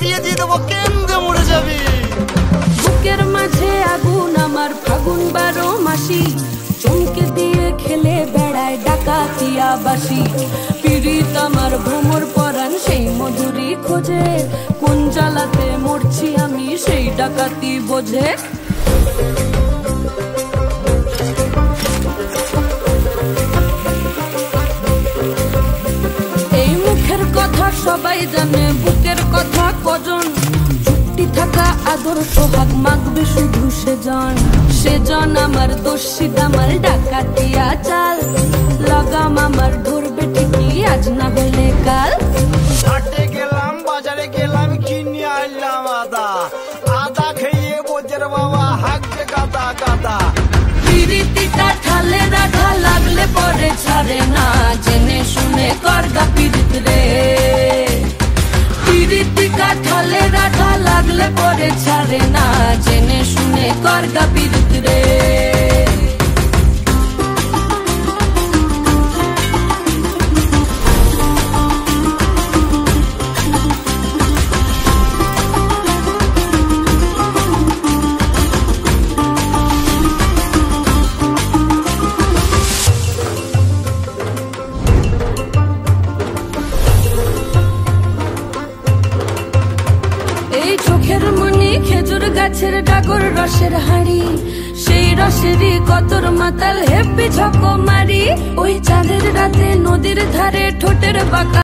দিয়ে দেবো, কেন্দ্রে মরে যাবি। বুকের মাঝে আগুন আমার ফাগুন 12 মাসি, চমকে দিয়ে খেলে বেড়ায় ডাকাতিয়া বাসি। পীড়িত আমার ভ্রমর পরাণ সেই মধুরী খোঁজে, কোন জ্বালাতে মরছি আমি সেই ডাকাতি বোঝে। এই মুখের কথা সবাই জানে, বুকের কথা কজন, চুক্তি থাকা আদর সোহাগ মাগবে শুধু সেজন আমার দোষী দামাল ডাকাতিয়া চাল। লাগাম আমার ধরবে ঠিকই আজ না হলে কাল। হাটে গেলাম, বাজারে গেলাম, কিনে আনলাম আদা, আদা খেয়ে বোঝের বাবা হাঁকছে গাদা গাদা। পিরিতিটা ঠালে রাখা লাগলে পরে ছাড়ে না, জেনে শুনে করগা পিরিত রে। পিরিতিকা ঠালে রাখা লাগলে পরে ছাড়ে না, জেনে শুনে করগা পিরিত রে। চোখের মনি খেজুর গাছের ডাগর রসের হাড়ি, সেই রসেরই কতর মাতাল হেপি ঝকো মারি। ওই চাঁদের রাতে নদীর ধারে ঠোঁটের বাঁকা